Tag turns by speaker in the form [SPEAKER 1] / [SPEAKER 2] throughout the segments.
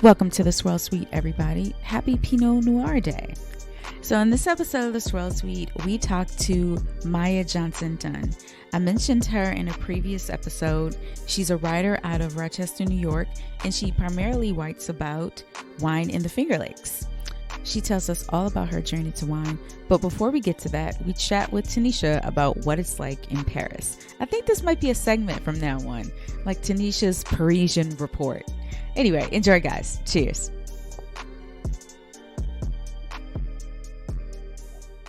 [SPEAKER 1] Welcome to the Swirl Suite, everybody. Happy Pinot Noir Day. So in this episode of the Swirl Suite, we talked to Maiah Johnson Dunn. I mentioned her in a previous episode. She's a writer out of Rochester, New York, and she primarily writes about wine in the Finger Lakes. She tells us all about her journey to wine. But before we get to that, we chat with Tanisha about what it's like in Paris. I think this might be a segment from now on, like Tanisha's Parisian report. Anyway, enjoy, guys. Cheers.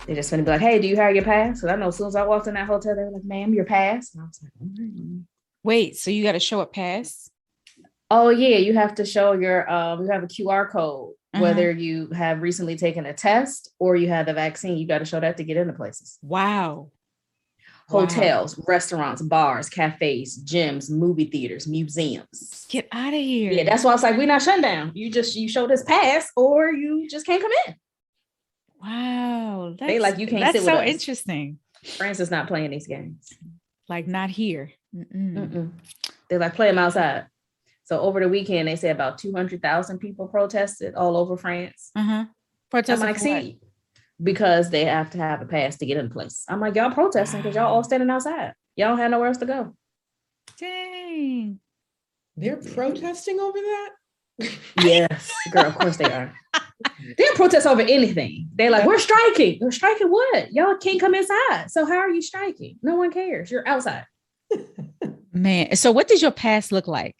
[SPEAKER 2] They're just going to be like, hey, do you have your pass? Because I know as soon as I walked in that hotel, they were like, ma'am, your pass. And I was like,
[SPEAKER 1] Wait, so you got to show a pass?
[SPEAKER 2] Oh, yeah. You have to show your, you have a QR code, whether you have recently taken a test or you had the vaccine. You got to show that to get into places.
[SPEAKER 1] Wow.
[SPEAKER 2] Hotels, restaurants, bars, cafes, gyms, movie theaters, museums.
[SPEAKER 1] Get out of here.
[SPEAKER 2] Yeah, that's why I was like, we're not shutting down. You show this pass or you just can't come in.
[SPEAKER 1] Wow.
[SPEAKER 2] They like, you can't sit with
[SPEAKER 1] us. That's so interesting.
[SPEAKER 2] France is not playing these games.
[SPEAKER 1] Like, not here.
[SPEAKER 2] They're like, play them outside. So over the weekend, they said about 200,000 people protested all over France.
[SPEAKER 1] Protesting,
[SPEAKER 2] I'm like, see, because they have to have a pass to get in place. I'm like, y'all protesting because y'all all standing outside. Y'all don't have nowhere else to go.
[SPEAKER 1] Dang.
[SPEAKER 3] They're protesting over that?
[SPEAKER 2] Yes, girl, of course they are. They'll protest over anything. They're like, we're striking. We're striking what? Y'all can't come inside. So how are you striking? No one cares. You're outside.
[SPEAKER 1] Man, so what does your pass look like?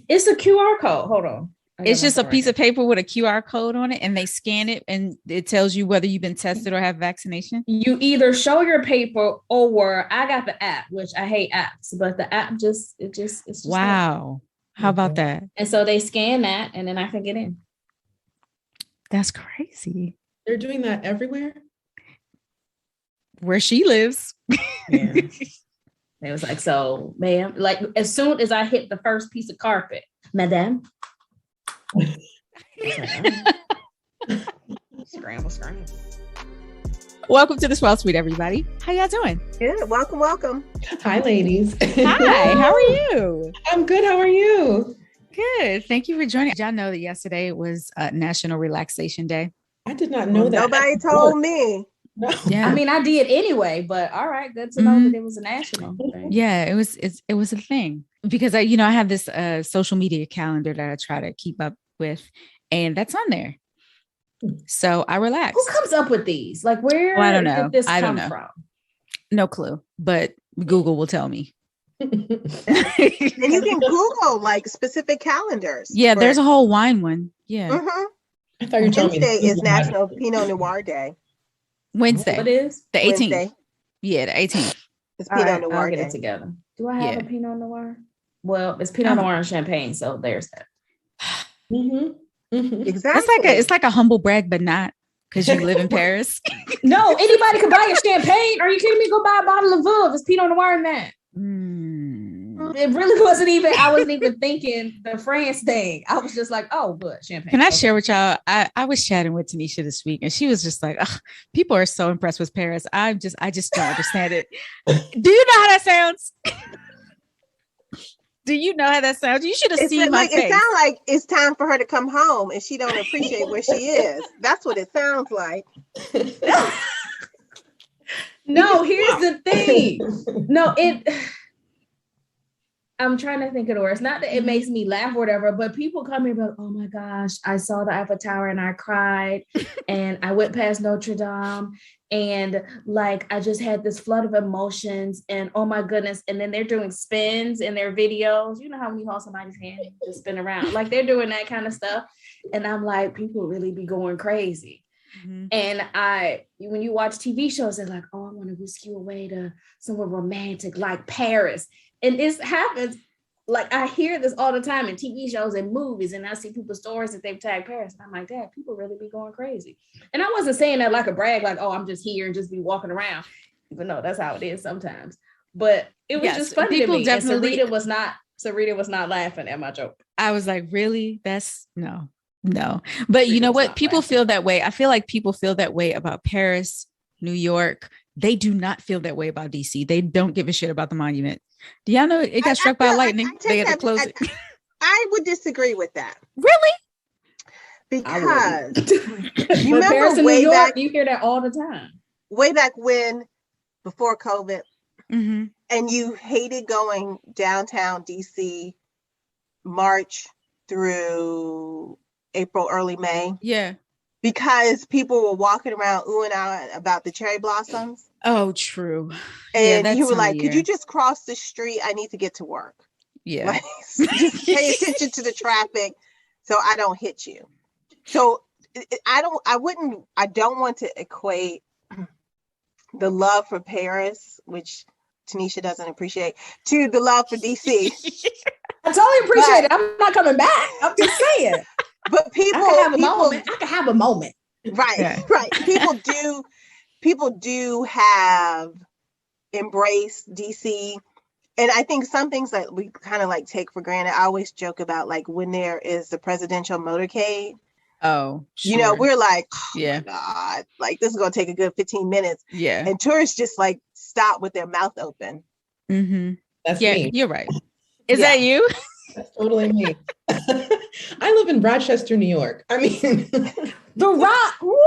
[SPEAKER 2] It's a QR code. Hold on.
[SPEAKER 1] It's just a piece of paper with a QR code on it, and they scan it, and it tells you whether you've been tested or have vaccination.
[SPEAKER 2] You either show your paper, or I got the app, which I hate apps, but the app it's just
[SPEAKER 1] wow. That. How about that?
[SPEAKER 2] And so they scan that, and then I can get in.
[SPEAKER 1] That's crazy.
[SPEAKER 3] They're doing that everywhere?
[SPEAKER 1] Where she lives.
[SPEAKER 2] Yeah. It was like, so, ma'am, like as soon as I hit the first piece of carpet, madame. Scramble.
[SPEAKER 1] Welcome to the Swell Suite, everybody. How y'all doing?
[SPEAKER 4] Good. Welcome.
[SPEAKER 3] Hi, ladies.
[SPEAKER 1] Hi, how are you?
[SPEAKER 3] I'm good. How are you?
[SPEAKER 1] Good. Thank you for joining. Did y'all know that yesterday was National Relaxation Day?
[SPEAKER 3] I did not know that.
[SPEAKER 4] Nobody told me.
[SPEAKER 3] No.
[SPEAKER 1] Yeah.
[SPEAKER 2] I mean, I did anyway, but all right, good to know that it was a national thing.
[SPEAKER 1] Yeah, it was a thing because I have this social media calendar that I try to keep up with, and that's on there. So I relax.
[SPEAKER 2] Who comes up with these? Like, where
[SPEAKER 1] I don't know.
[SPEAKER 2] did this
[SPEAKER 1] I
[SPEAKER 2] come
[SPEAKER 1] don't know.
[SPEAKER 2] from?
[SPEAKER 1] No clue, but Google will tell me.
[SPEAKER 4] And you can Google like specific calendars.
[SPEAKER 1] Yeah, there's a whole wine one. Yeah.
[SPEAKER 3] I thought you were telling me
[SPEAKER 4] Wednesday is National Pinot Noir Day.
[SPEAKER 1] Wednesday.
[SPEAKER 2] What is?
[SPEAKER 1] The 18th.
[SPEAKER 4] Wednesday.
[SPEAKER 1] Yeah, the 18th.
[SPEAKER 4] It's
[SPEAKER 2] All
[SPEAKER 4] Pinot
[SPEAKER 2] right,
[SPEAKER 4] Noir
[SPEAKER 2] I'll get
[SPEAKER 4] Day.
[SPEAKER 2] it together. Do I have
[SPEAKER 1] Yeah.
[SPEAKER 2] a Pinot Noir? Well, it's Pinot Noir and champagne, so there's that.
[SPEAKER 4] Exactly.
[SPEAKER 1] It's like a humble brag, but not because you live in Paris.
[SPEAKER 2] No, anybody can buy a champagne. Are you kidding me? Go buy a bottle of Veuve. It's Pinot Noir in that. It really wasn't even, I wasn't even thinking the France thing. I was just like, oh, good, champagne.
[SPEAKER 1] Can I share with y'all? I was chatting with Tanisha this week, and she was just like, people are so impressed with Paris. I just don't understand it. Do you know how that sounds? Do you know how that sounds? You should have seen my face.
[SPEAKER 4] It sounds like it's time for her to come home and she don't appreciate where she is. That's what it sounds like.
[SPEAKER 2] No, here's the thing. No, I'm trying to think of the words. Not that it makes me laugh or whatever, but people come here and like, oh my gosh, I saw the Eiffel Tower and I cried, and I went past Notre Dame, and like I just had this flood of emotions, and oh my goodness. And then they're doing spins in their videos. You know how when you hold somebody's hand, you just spin around, like they're doing that kind of stuff. And I'm like, people really be going crazy. And when you watch TV shows, they're like, oh, I want to whisk you away to somewhere romantic like Paris. And it happens, like I hear this all the time in TV shows and movies, and I see people's stories that they've tagged Paris. And I'm like, Dad, people really be going crazy. And I wasn't saying that like a brag, like, oh, I'm just here and just be walking around, even though that's how it is sometimes. But it was just funny to me. Definitely, and Sarita was not laughing at my joke.
[SPEAKER 1] I was like, really? That's no. But you know what? People feel that way. I feel like people feel that way about Paris, New York. They do not feel that way about DC. They don't give a shit about the monument. Do y'all know it got struck by lightning? They had to close it.
[SPEAKER 4] I would disagree with that.
[SPEAKER 1] Really?
[SPEAKER 4] Because
[SPEAKER 2] you remember Paris and New York, you hear that all the time.
[SPEAKER 4] Way back when, before COVID, and you hated going downtown DC March through April, early May.
[SPEAKER 1] Yeah.
[SPEAKER 4] Because people were walking around oohing out about the cherry blossoms.
[SPEAKER 1] Oh, true.
[SPEAKER 4] And you were like, could you just cross the street? I need to get to work.
[SPEAKER 1] Yeah.
[SPEAKER 4] Like, just pay attention to the traffic so I don't hit you. So I don't want to equate the love for Paris, which Tanisha doesn't appreciate, to the love for DC.
[SPEAKER 2] I totally appreciate it. I'm not coming back. I'm just saying.
[SPEAKER 4] But people
[SPEAKER 2] I can have a moment.
[SPEAKER 4] Right, yeah. Right. People do have embraced DC. And I think some things that we kind of like take for granted. I always joke about like when there is the presidential motorcade.
[SPEAKER 1] Oh, sure.
[SPEAKER 4] You know, we're like, oh my God, like this is going to take a good 15 minutes.
[SPEAKER 1] Yeah.
[SPEAKER 4] And tourists just like stop with their mouth open.
[SPEAKER 1] Mm-hmm.
[SPEAKER 3] That's me.
[SPEAKER 1] You're right. Is that you?
[SPEAKER 3] That's totally me. I live in Rochester, New York. I mean,
[SPEAKER 2] the Rock. Woo!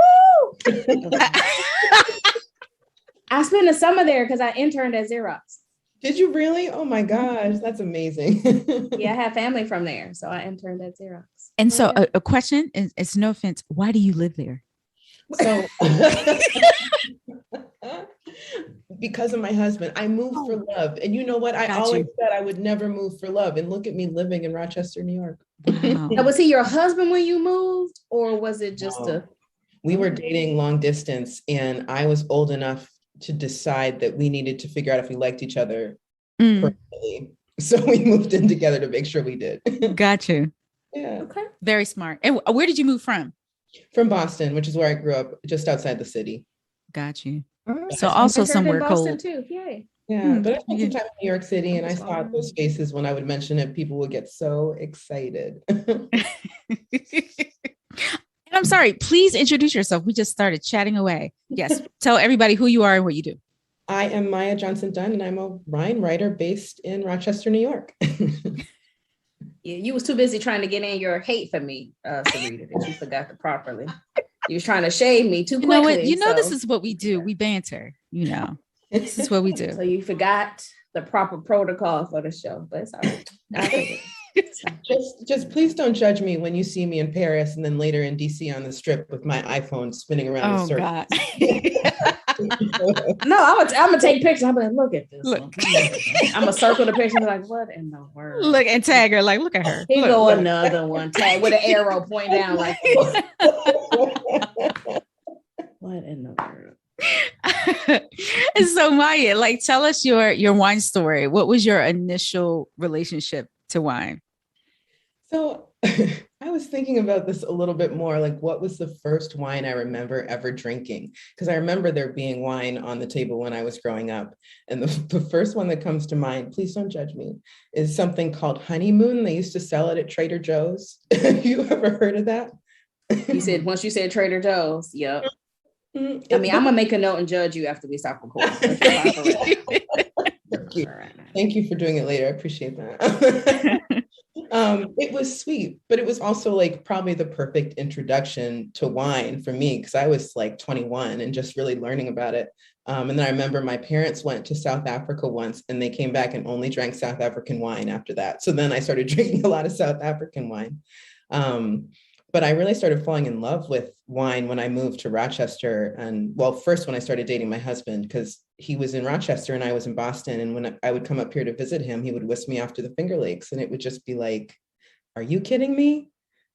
[SPEAKER 2] I spent the summer there because I interned at Xerox.
[SPEAKER 3] Did you really? Oh my gosh, that's amazing.
[SPEAKER 2] Yeah, I have family from there, so I interned at Xerox.
[SPEAKER 1] And so a question, it's no offense, why do you live there?
[SPEAKER 3] So because of my husband, I moved for love. And you know what? I always said I would never move for love. And look at me living in Rochester, New York.
[SPEAKER 1] Wow.
[SPEAKER 2] Now, was he your husband when you moved, or was it just
[SPEAKER 3] we were dating long distance, and I was old enough to decide that we needed to figure out if we liked each other personally. So we moved in together to make sure we did.
[SPEAKER 1] Got you.
[SPEAKER 3] Yeah.
[SPEAKER 2] Okay.
[SPEAKER 1] Very smart. And where did you move from?
[SPEAKER 3] From Boston, which is where I grew up, just outside the city.
[SPEAKER 1] Got you. So also somewhere cold.
[SPEAKER 2] Too. Yay.
[SPEAKER 3] Yeah, but I spent some time in New York City, and I saw those faces when I would mention it. People would get so excited.
[SPEAKER 1] And I'm sorry, please introduce yourself. We just started chatting away. Yes. Tell everybody who you are and what you do.
[SPEAKER 3] I am Maiah Johnson Dunn, and I'm a wine writer based in Rochester, New York.
[SPEAKER 2] Yeah, you was too busy trying to get in your hate for me, Sarita, that you forgot to properly. You was trying to shade me too quickly.
[SPEAKER 1] You know what? You know, this is what we do. We banter, you know. This is what we do.
[SPEAKER 2] So you forgot the proper protocol for the show, but it's all right.
[SPEAKER 3] Just please don't judge me when you see me in Paris and then later in DC on the Strip with my iPhone spinning around in circles.
[SPEAKER 1] God.
[SPEAKER 2] No, I'm gonna take pictures. I'm gonna look at this. Look. I'm gonna circle the picture and be like, what in the world?
[SPEAKER 1] Look and tag her, like, look at her.
[SPEAKER 2] Here go another one. Tag with an arrow pointing down like this. What in the world?
[SPEAKER 1] And so Maiah, like, tell us your wine story. What was your initial relationship to wine?
[SPEAKER 3] So I was thinking about this a little bit more, like what was the first wine I remember ever drinking? Because I remember there being wine on the table when I was growing up. And the first one that comes to mind, please don't judge me, is something called Honeymoon. They used to sell it at Trader Joe's. Have you ever heard of that?
[SPEAKER 2] Once you said Trader Joe's, yep. I mean, I'm gonna make a note and judge you after we stop recording.
[SPEAKER 3] Thank you for doing it later. I appreciate that. It was sweet, but it was also like probably the perfect introduction to wine for me because I was like 21 and just really learning about it. And then I remember my parents went to South Africa once and they came back and only drank South African wine after that. So then I started drinking a lot of South African wine. But I really started falling in love with wine when I moved to Rochester. And well, first when I started dating my husband, because he was in Rochester and I was in Boston. And when I would come up here to visit him, he would whisk me off to the Finger Lakes. And it would just be like, are you kidding me?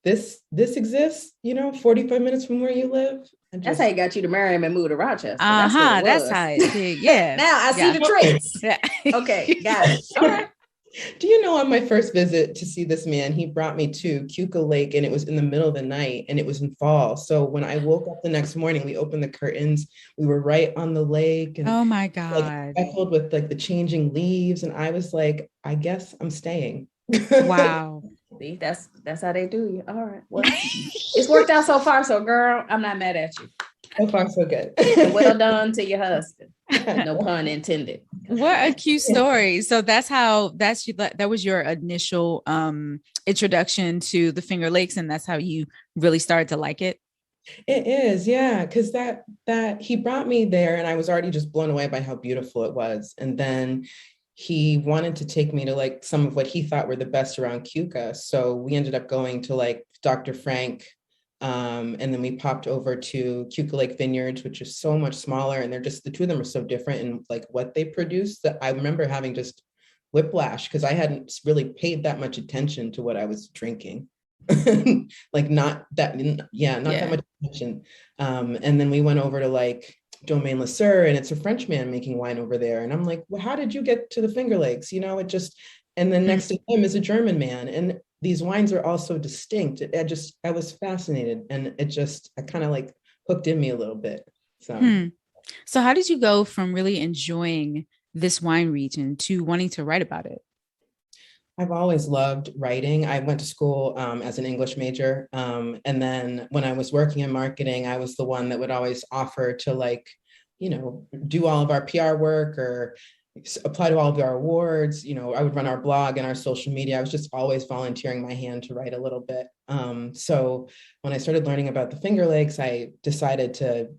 [SPEAKER 3] This exists, 45 minutes from where you live.
[SPEAKER 2] That's how he got you to marry him and move to Rochester.
[SPEAKER 1] That's how it did. Yeah.
[SPEAKER 2] Now I see the traits.
[SPEAKER 1] Yeah.
[SPEAKER 2] Okay, got it. All right.
[SPEAKER 3] Do you know on my first visit to see this man, he brought me to Keuka Lake and it was in the middle of the night and it was in fall. So when I woke up the next morning, we opened the curtains. We were right on the lake. And
[SPEAKER 1] oh my God.
[SPEAKER 3] Speckled with like the changing leaves. And I was like, I guess I'm staying.
[SPEAKER 1] Wow.
[SPEAKER 2] See, that's how they do you. All right. Well, it's worked out so far. So girl, I'm not mad at you.
[SPEAKER 3] So far, so good.
[SPEAKER 2] Well done to your husband. No pun intended.
[SPEAKER 1] What a cute story. So that was your initial introduction to the Finger Lakes, and that's how you really started to like it.
[SPEAKER 3] It is, yeah, because that he brought me there and I was already just blown away by how beautiful it was. And then he wanted to take me to like some of what he thought were the best around Keuka. So we ended up going to like Dr. Frank, and then we popped over to Keuka Lake Vineyards, which is so much smaller. And they're just, the two of them are so different in like what they produce, that I remember having just whiplash because I hadn't really paid that much attention to what I was drinking. Like not that much attention. And then we went over to like Domaine Le Sueur, and it's a French man making wine over there. And I'm like, well, how did you get to the Finger Lakes? You know, it just, and then next to him is a German man. And these wines are all so distinct. I was fascinated, and I kind of like hooked in me a little bit.
[SPEAKER 1] So how did you go from really enjoying this wine region to wanting to write about it?
[SPEAKER 3] I've always loved writing. I went to school as an English major. And then when I was working in marketing, I was the one that would always offer to like, you know, do all of our PR work or apply to all of our awards. You know, I would run our blog and our social media. I was just always volunteering my hand to write a little bit. So when I started learning about the Finger Lakes, I decided to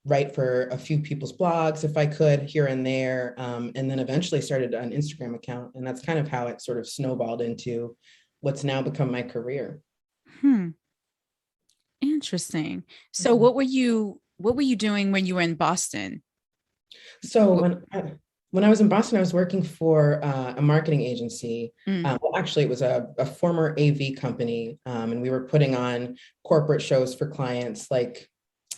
[SPEAKER 3] write for a few people's blogs if I could here and there, and then eventually started an Instagram account, and that's kind of how it sort of snowballed into what's now become my career.
[SPEAKER 1] Interesting. So what were you doing when you were in Boston?
[SPEAKER 3] So when I was in Boston, I was working for a marketing agency. Well, actually, it was a former AV company, and we were putting on corporate shows for clients like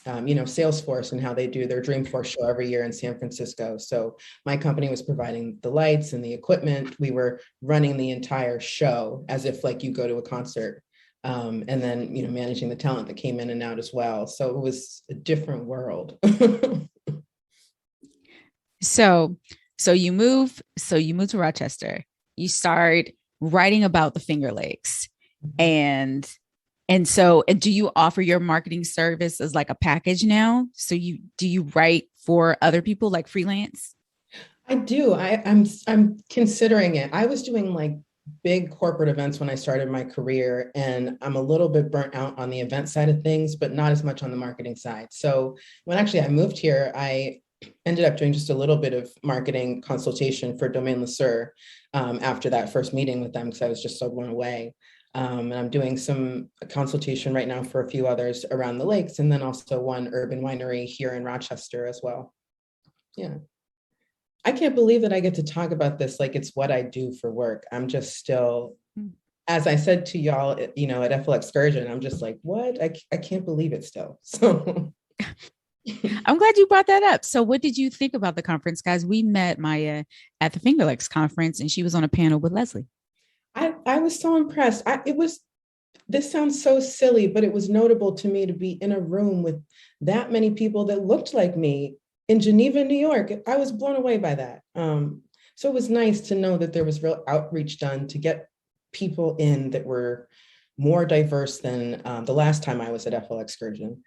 [SPEAKER 3] Salesforce and how they do their Dreamforce show every year in San Francisco. So my company was providing the lights and the equipment. We were running the entire show as if like you go to a concert, and then, managing the talent that came in and out as well. So it was a different world.
[SPEAKER 1] So you move to Rochester. You start writing about the Finger Lakes, and so do you offer your marketing service as like a package now? So do you write for other people like freelance?
[SPEAKER 3] I do. I'm considering it. I was doing like big corporate events when I started my career, and I'm a little bit burnt out on the event side of things, but not as much on the marketing side. So when actually I moved here, I ended up doing just a little bit of marketing consultation for Domaine Le Sueur after that first meeting with them, because I was just so blown away. And I'm doing some consultation right now for a few others around the lakes, and then also one urban winery here in Rochester as well. Yeah. I can't believe that I get to talk about this like it's what I do for work. I'm just still, as I said to y'all, at FL Excursion, I'm just like, what? I can't believe it still. So
[SPEAKER 1] I'm glad you brought that up. So what did you think about the conference, guys? We met Maiah at the Finger Lakes conference, and she was on a panel with Leslie.
[SPEAKER 3] I was so impressed. This sounds so silly, but it was notable to me to be in a room with that many people that looked like me in Geneva, New York. I was blown away by that. So it was nice to know that there was real outreach done to get people in that were more diverse than the last time I was at FL Excursion.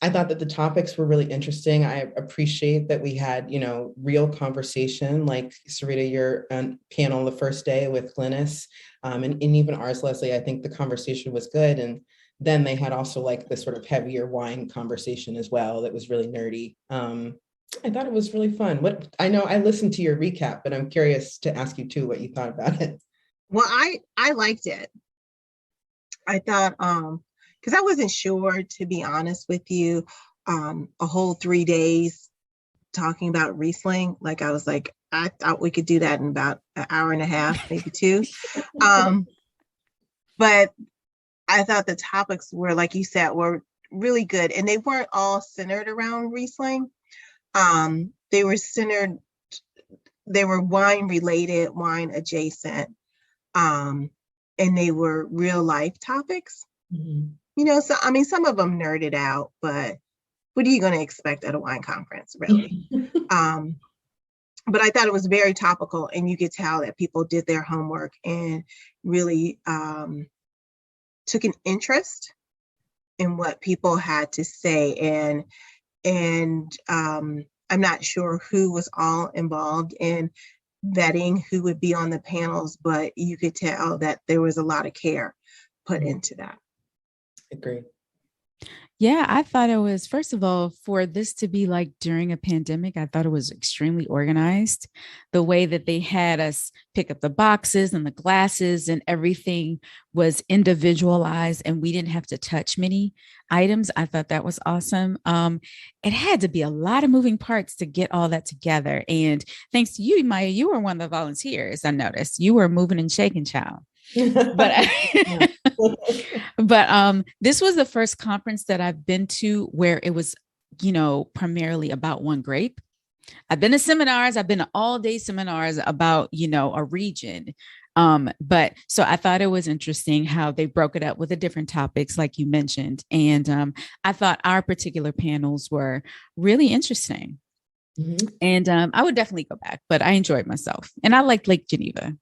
[SPEAKER 3] I thought that the topics were really interesting. I appreciate that we had, real conversation, like Sarita, your panel the first day with Glynis, and even ours, Leslie. I think the conversation was good. And then they had also like this sort of heavier wine conversation as well that was really nerdy. I thought it was really fun. I know I listened to your recap, but I'm curious to ask you too what you thought about it.
[SPEAKER 4] Well, I liked it. I thought, because I wasn't sure, to be honest with you, a whole 3 days talking about Riesling. Like I was like, I thought we could do that in about an hour and a half, maybe 2. But I thought the topics were, like you said, were really good, and they weren't all centered around Riesling. They were wine related, wine adjacent, and they were real life topics.
[SPEAKER 3] Mm-hmm.
[SPEAKER 4] So I mean, some of them nerded out, but what are you going to expect at a wine conference, really? But I thought it was very topical, and you could tell that people did their homework and really took an interest in what people had to say, and I'm not sure who was all involved in vetting who would be on the panels, but you could tell that there was a lot of care put into that.
[SPEAKER 3] Agree.
[SPEAKER 1] Yeah, I thought it was, first of all, for this to be like during a pandemic, I thought it was extremely organized. The way that they had us pick up the boxes and the glasses and everything was individualized and we didn't have to touch many items. I thought that was awesome. It had to be a lot of moving parts to get all that together. And thanks to you, Maiah, you were one of the volunteers. I noticed you were moving and shaking, child. But but this was the first conference that I've been to where it was, primarily about one grape. I've been to seminars, I've been to all-day seminars about, a region. But so I thought it was interesting how they broke it up with the different topics, like you mentioned. And I thought our particular panels were really interesting. Mm-hmm. And I would definitely go back, but I enjoyed myself. And I liked Lake Geneva.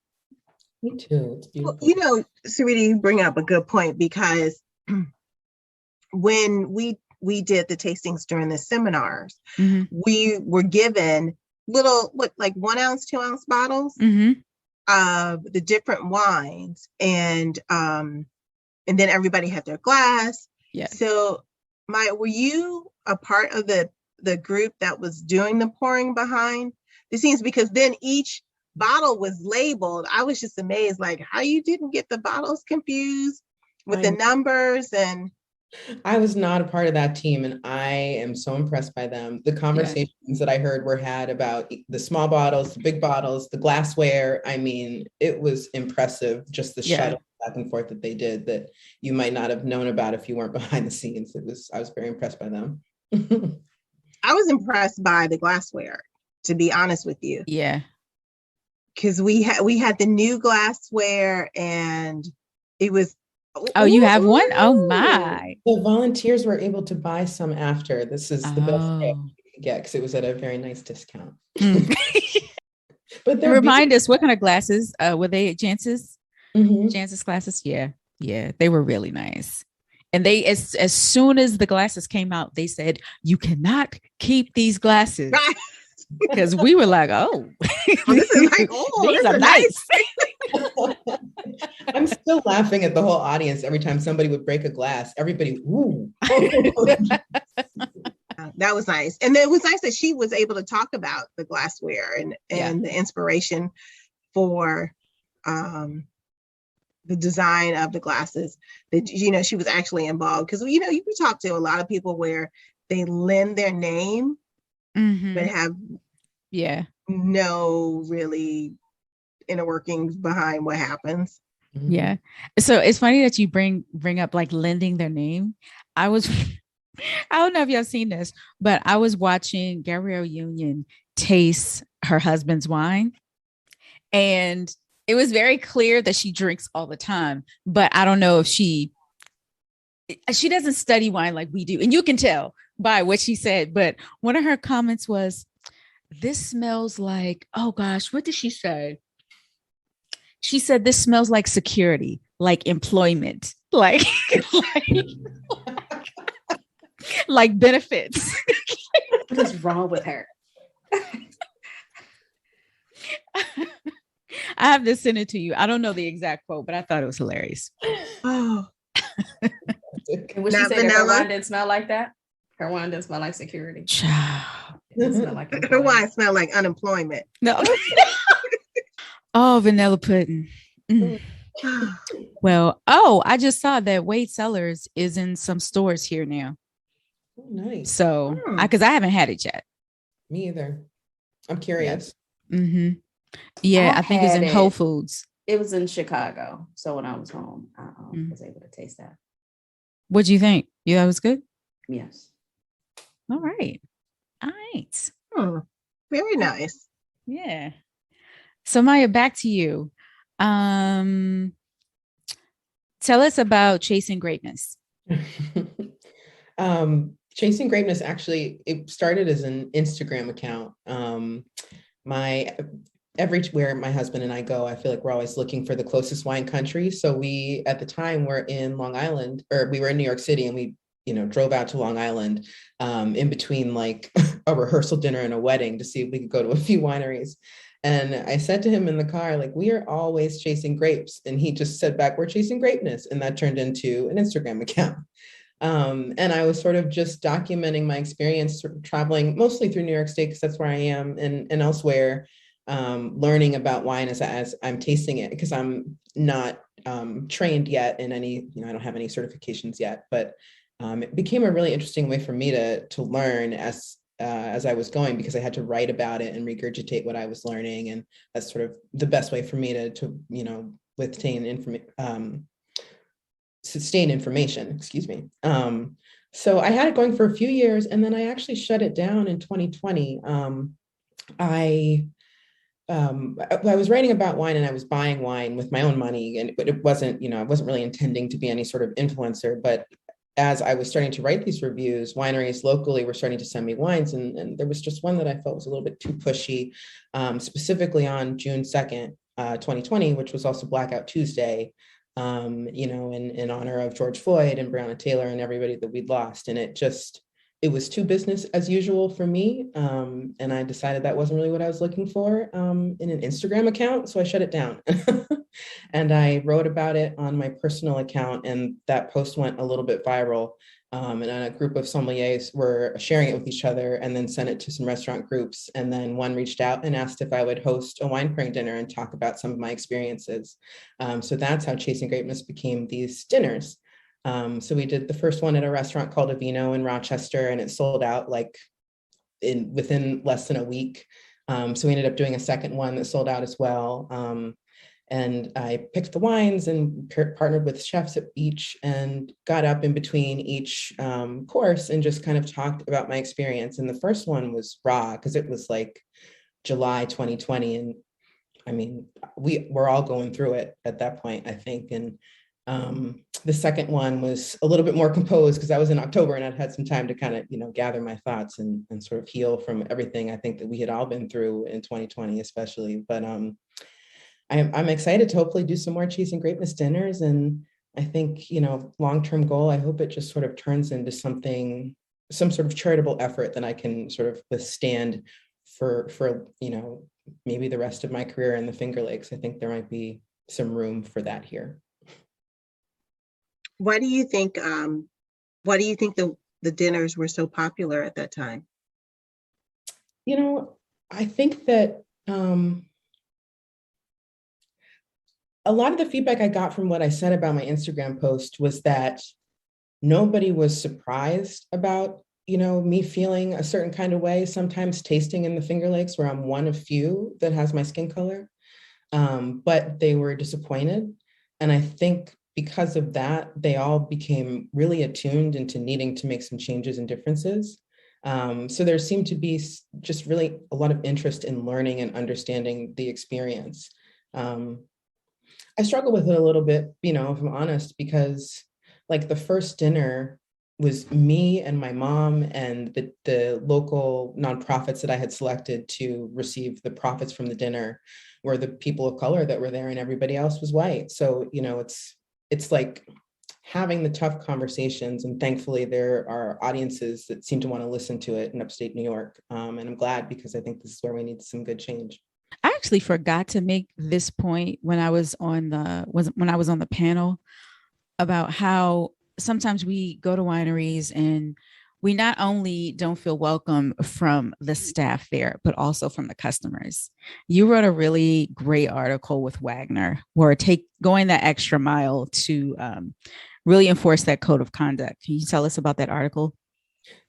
[SPEAKER 3] Me too. It's beautiful.
[SPEAKER 4] Well, Sarita, you bring up a good point, because when we did the tastings during the seminars, mm-hmm. we were given little, like 1 ounce, 2 ounce bottles mm-hmm. of the different wines. And then everybody had their glass. Yeah. So Maiah, were you a part of the group that was doing the pouring behind the scenes? Because then each bottle was labeled. I was just amazed, like how you didn't get the bottles confused with the numbers. And
[SPEAKER 3] I was not a part of that team, and I am so impressed by them. The conversations that I heard were had about the small bottles, the big bottles, the glassware. I mean, it was impressive, just the shuttle back and forth that they did that you might not have known about if you weren't behind the scenes. I was very impressed by them.
[SPEAKER 4] I was impressed by the glassware, to be honest with you.
[SPEAKER 1] Yeah.
[SPEAKER 4] Because we had the new glassware, and it was.
[SPEAKER 1] Oh, you have one? Oh my!
[SPEAKER 3] The volunteers were able to buy some after. This is the best gift you could get, because it was at a very nice discount.
[SPEAKER 1] But remind us, what kind of glasses were they? Jancis? Mm-hmm. Jancis glasses? Yeah, they were really nice. And they, as soon as the glasses came out, they said, "You cannot keep these glasses." Right. Because we were like,
[SPEAKER 4] this is like, these are nice.
[SPEAKER 3] I'm still laughing at the whole audience every time somebody would break a glass. Everybody, ooh.
[SPEAKER 4] That was nice. And it was nice that she was able to talk about the glassware and the inspiration for the design of the glasses. That, she was actually involved. Because, you talk to a lot of people where they lend their name, mm-hmm. but have no really inner workings behind what happens.
[SPEAKER 3] Mm-hmm.
[SPEAKER 1] Yeah. So it's funny that you bring up like lending their name. I don't know if y'all seen this, but I was watching Gabrielle Union taste her husband's wine, and it was very clear that she drinks all the time, but I don't know if she doesn't study wine like we do. And you can tell by what she said, but one of her comments was, "This smells like," oh gosh, what did she say? She said, "This smells like security, like employment, like like benefits."
[SPEAKER 2] What is wrong with her?
[SPEAKER 1] I have to send it to you. I don't know the exact quote, but I thought it was hilarious.
[SPEAKER 2] Oh. And would she say that her wine didn't smell like that? Her wine didn't smell like security. It smelled like
[SPEAKER 4] her wine smelled like unemployment.
[SPEAKER 1] No. Oh, vanilla pudding. Mm. Well, I just saw that Wade Cellars is in some stores here now.
[SPEAKER 3] Oh, nice.
[SPEAKER 1] So, because I haven't had it yet.
[SPEAKER 3] Me either. I'm curious.
[SPEAKER 1] Mm-hmm. Yeah, I think it's in Whole Foods.
[SPEAKER 2] It was in Chicago. So when I was home, I was able to taste that.
[SPEAKER 1] What'd you think? You thought it was good?
[SPEAKER 2] Yes.
[SPEAKER 1] All right.
[SPEAKER 4] Very nice.
[SPEAKER 1] Yeah. So Maiah, back to you. Tell us about Chasing Grapeness.
[SPEAKER 3] Chasing Grapeness, actually, it started as an Instagram account. Everywhere my husband and I go, I feel like we're always looking for the closest wine country. So we, at the time, were in Long Island, or we were in New York City, and we drove out to Long Island in between like a rehearsal dinner and a wedding to see if we could go to a few wineries. And I said to him in the car, like, we are always chasing grapes. And he just said back, we're chasing greatness. And that turned into an Instagram account. And I was sort of just documenting my experience sort of traveling mostly through New York State, because that's where I am, and elsewhere, learning about wine as I'm tasting it, because I'm not trained yet in any, I don't have any certifications yet, but it became a really interesting way for me to learn as I was going, because I had to write about it and regurgitate what I was learning. And that's sort of the best way for me to sustain information, excuse me. So I had it going for a few years, and then I actually shut it down in 2020. I was writing about wine, and I was buying wine with my own money, but it wasn't, I wasn't really intending to be any sort of influencer. But as I was starting to write these reviews, wineries locally were starting to send me wines, and there was just one that I felt was a little bit too pushy, specifically on June 2nd, 2020, which was also Blackout Tuesday, in honor of George Floyd and Breonna Taylor and everybody that we'd lost. And it was too business as usual for me. And I decided that wasn't really what I was looking for in an Instagram account. So I shut it down. And I wrote about it on my personal account, and that post went a little bit viral. And a group of sommeliers were sharing it with each other, and then sent it to some restaurant groups. And then one reached out and asked if I would host a wine pairing dinner and talk about some of my experiences. So that's how Chasing Grapeness became these dinners. So we did the first one at a restaurant called Avino in Rochester, and it sold out like within less than a week. So we ended up doing a second one that sold out as well. And I picked the wines and partnered with chefs at each, and got up in between each course and just kind of talked about my experience. And the first one was raw, because it was like July 2020. And I mean, we're all going through it at that point, I think. And the second one was a little bit more composed, because I was in October and I'd had some time to kind of, gather my thoughts and sort of heal from everything I think that we had all been through in 2020, especially. But I'm excited to hopefully do some more Chasing Grapeness dinners. And I think, long-term goal, I hope it just sort of turns into some sort of charitable effort that I can sort of withstand for maybe the rest of my career in the Finger Lakes. I think there might be some room for that here.
[SPEAKER 4] Why do you think the dinners were so popular at that time?
[SPEAKER 3] I think that a lot of the feedback I got from what I said about my Instagram post was that nobody was surprised about, me feeling a certain kind of way, sometimes tasting in the Finger Lakes, where I'm one of few that has my skin color, but they were disappointed. And I think because of that, they all became really attuned into needing to make some changes and differences. So there seemed to be just really a lot of interest in learning and understanding the experience. I struggle with it a little bit, if I'm honest, because like the first dinner was me and my mom and the local nonprofits that I had selected to receive the profits from the dinner were the people of color that were there, and everybody else was white. So, it's like having the tough conversations, and thankfully there are audiences that seem to want to listen to it in Upstate New York. And I'm glad, because I think this is where we need some good change.
[SPEAKER 1] I actually forgot to make this point when I was on the panel about how sometimes we go to wineries and we not only don't feel welcome from the staff there, but also from the customers. You wrote a really great article with Wagner, where going that extra mile to really enforce that code of conduct. Can you tell us about that article?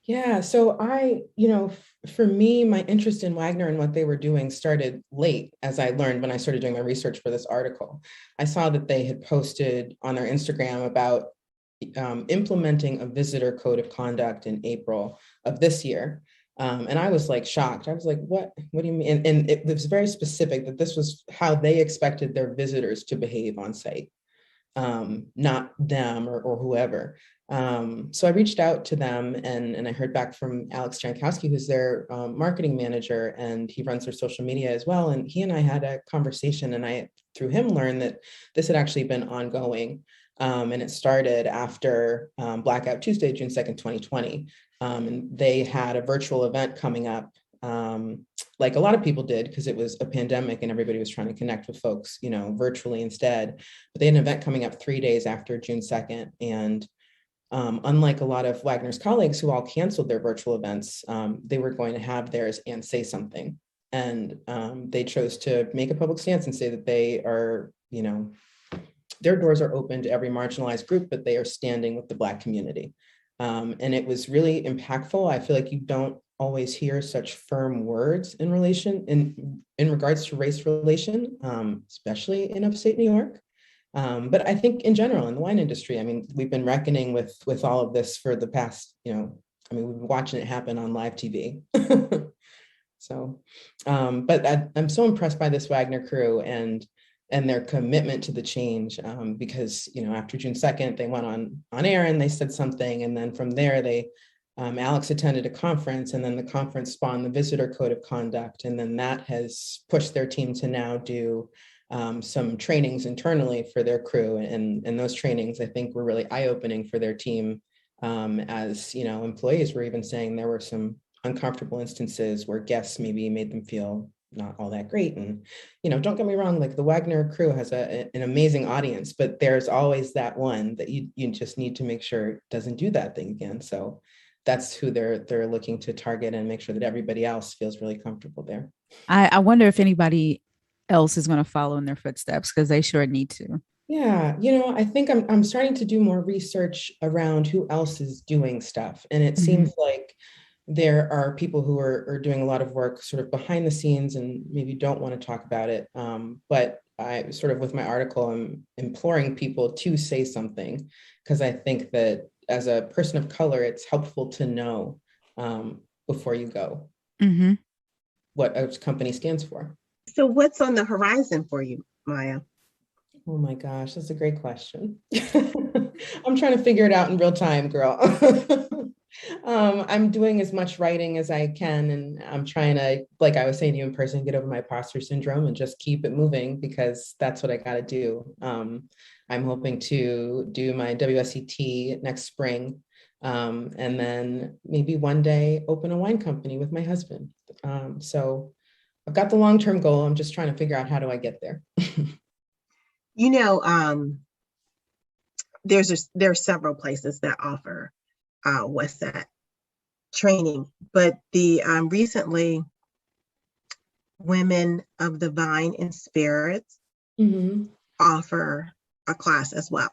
[SPEAKER 3] Yeah, so for me, my interest in Wagner and what they were doing started late, as I learned when I started doing my research for this article. I saw that they had posted on their Instagram about implementing a visitor code of conduct in April of this year. And I was like shocked. I was like, what do you mean? And it was very specific that this was how they expected their visitors to behave on site, not them or whoever. So I reached out to them, and I heard back from Alex Jankowski, who's their marketing manager, and he runs their social media as well. And he and I had a conversation, and I, through him, learned that this had actually been ongoing. And it started after Blackout Tuesday, June 2nd, 2020. And they had a virtual event coming up, like a lot of people did, because it was a pandemic and everybody was trying to connect with folks, virtually instead. But they had an event coming up 3 days after June 2nd. And unlike a lot of Wagner's colleagues who all canceled their virtual events, they were going to have theirs and say something. And they chose to make a public stance and say that they are, their doors are open to every marginalized group, but they are standing with the Black community. And it was really impactful. I feel like you don't always hear such firm words in regards to race relation, especially in upstate New York. But I think in general, in the wine industry, I mean, we've been reckoning with all of this for the past, we've been watching it happen on live TV. So, but I'm so impressed by this Wagner crew and their commitment to the change, because, after June 2nd, they went on air and they said something. And then from there, Alex attended a conference, and then the conference spawned the visitor code of conduct. And then that has pushed their team to now do some trainings internally for their crew. And those trainings, I think, were really eye-opening for their team. As, employees were even saying there were some uncomfortable instances where guests maybe made them feel not all that great. And, don't get me wrong, like the Wagner crew has an amazing audience, but there's always that one that you just need to make sure it doesn't do that thing again. So that's who they're looking to target and make sure that everybody else feels really comfortable there.
[SPEAKER 1] I wonder if anybody else is going to follow in their footsteps, because they sure need to.
[SPEAKER 3] Yeah, I think I'm starting to do more research around who else is doing stuff. And it seems like there are people who are doing a lot of work sort of behind the scenes and maybe don't want to talk about it. But I sort of, with my article, I'm imploring people to say something, because I think that as a person of color, it's helpful to know before you go what a company stands for.
[SPEAKER 4] So what's on the horizon for you, Maiah?
[SPEAKER 3] Oh my gosh, that's a great question. I'm trying to figure it out in real time, girl. I'm doing as much writing as I can, and I'm trying to, like I was saying to you in person, get over my imposter syndrome and just keep it moving, because that's what I got to do. I'm hoping to do my WSET next spring, and then maybe one day open a wine company with my husband. So I've got the long-term goal. I'm just trying to figure out, how do I get there?
[SPEAKER 4] There are several places that offer WSET training, but the recently Women of the Vine and Spirits offer a class as well.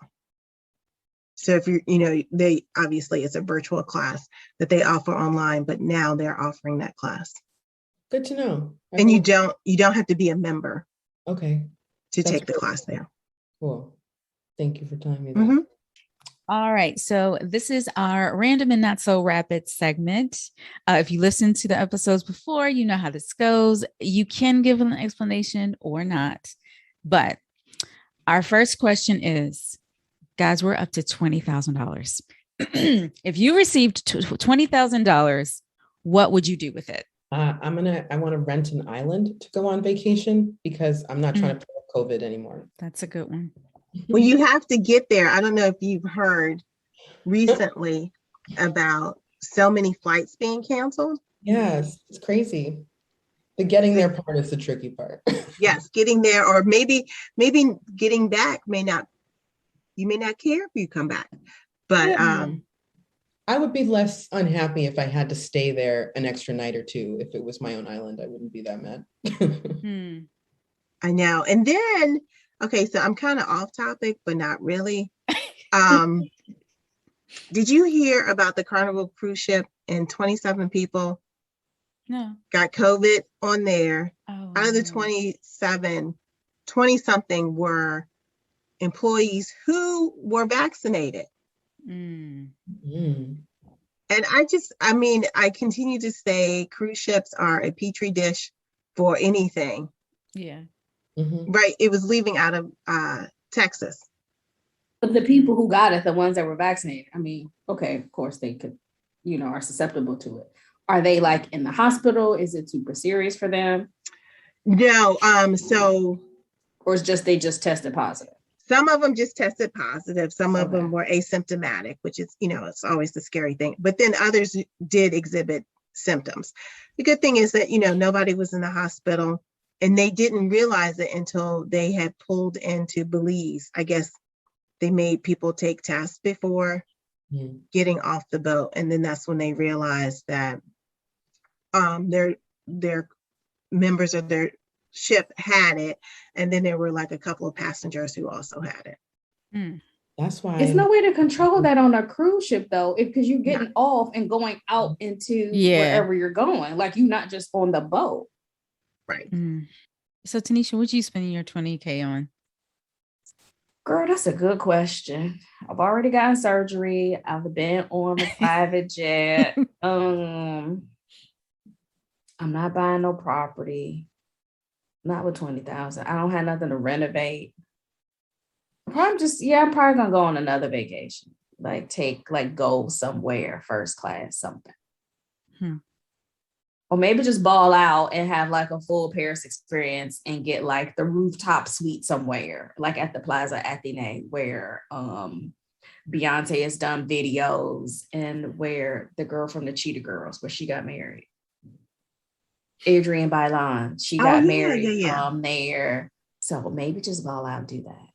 [SPEAKER 4] So if they obviously, it's a virtual class that they offer online, but now they're offering that class.
[SPEAKER 3] Good to know.
[SPEAKER 4] And you don't have to be a member.
[SPEAKER 3] Okay.
[SPEAKER 4] To take the class there.
[SPEAKER 3] Cool. Thank you for telling me that.
[SPEAKER 1] All right. So this is our random and not so rapid segment. If you listened to the episodes before, you know how this goes. You can give an explanation or not. But our first question is, guys, we're up to $20,000. If you received $20,000, what would you do with it?
[SPEAKER 3] I want to rent an island to go on vacation, because I'm not trying to put up COVID anymore.
[SPEAKER 1] That's a good one.
[SPEAKER 4] Well, you have to get there. I don't know if you've heard recently about so many flights being canceled.
[SPEAKER 3] Yes, it's crazy. The getting there part is the tricky part.
[SPEAKER 4] Yes, getting there, or maybe getting back you may not care if you come back. But
[SPEAKER 3] I would be less unhappy if I had to stay there an extra night or two. If it was my own island, I wouldn't be that mad.
[SPEAKER 4] I know. And then, okay, so I'm kind of off topic, but not really. Did you hear about the Carnival cruise ship and 27 people got COVID on there? Out of the 27, 20-something were employees who were vaccinated. And I continue to say cruise ships are a petri dish for anything.
[SPEAKER 1] Yeah.
[SPEAKER 4] Right. It was leaving out of Texas.
[SPEAKER 2] But the people who got it, the ones that were vaccinated, okay, of course they could, are susceptible to it. Are they like in the hospital? Is it super serious for them?
[SPEAKER 4] No.
[SPEAKER 2] Or is they just tested positive?
[SPEAKER 4] Some of them just tested positive. Some of them were asymptomatic, which is, it's always the scary thing. But then others did exhibit symptoms. The good thing is that, nobody was in the hospital, and they didn't realize it until they had pulled into Belize. I guess they made people take tests before getting off the boat. And then that's when they realized that their members of their ship had it, and then there were like a couple of passengers who also had it.
[SPEAKER 3] That's why
[SPEAKER 2] it's no way to control that on a cruise ship though, because you're getting off and going out into wherever you're going, like you're not just on the boat,
[SPEAKER 4] right?
[SPEAKER 1] So Tanisha, what you spending your $20,000 on?
[SPEAKER 2] Girl, that's a good question. I've already gotten surgery. I've been on the private jet. I'm not buying no property. Not with $20,000. I don't have nothing to renovate. I'm probably gonna go on another vacation. Go somewhere, first class, something. Or maybe just ball out and have like a full Paris experience and get like the rooftop suite somewhere, like at the Plaza Athénée, where Beyonce has done videos, and where the girl from the Cheetah Girls, where she got married. Adrienne Bailon, she got married there. So maybe just ball out and do that.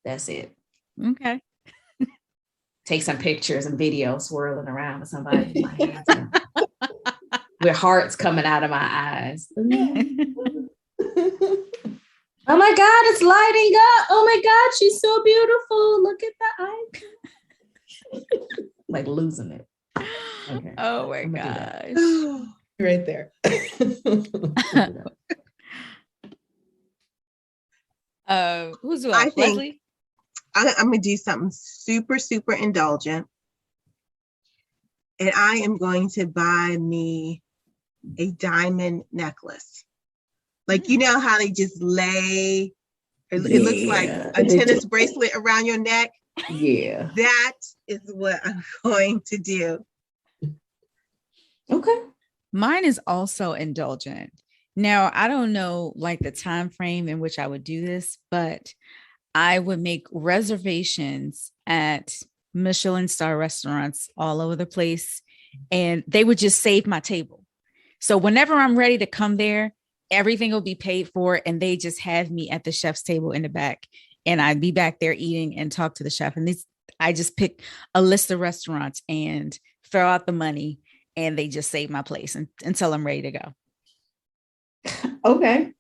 [SPEAKER 2] That's it.
[SPEAKER 1] Okay.
[SPEAKER 2] Take some pictures and videos swirling around with somebody with hearts coming out of my eyes. Oh my God, it's lighting up. Oh my God, she's so beautiful. Look at the eye. Like losing it. Okay.
[SPEAKER 1] Oh my gosh.
[SPEAKER 3] Right there.
[SPEAKER 1] Who's who?
[SPEAKER 4] I think
[SPEAKER 1] Leslie?
[SPEAKER 4] I'm gonna do something super, super indulgent. And I am going to buy me a diamond necklace. Like, how they just lay, it looks like a tennis bracelet around your neck.
[SPEAKER 2] Yeah.
[SPEAKER 4] That is what I'm going to do.
[SPEAKER 2] Okay.
[SPEAKER 1] Mine is also indulgent. Now, I don't know like the time frame in which I would do this, but I would make reservations at Michelin star restaurants all over the place, and they would just save my table. So whenever I'm ready to come there, everything will be paid for, and they just have me at the chef's table in the back, and I'd be back there eating and talk to the chef. And I just pick a list of restaurants and throw out the money, and they just save my place until I'm ready to go.
[SPEAKER 2] Okay.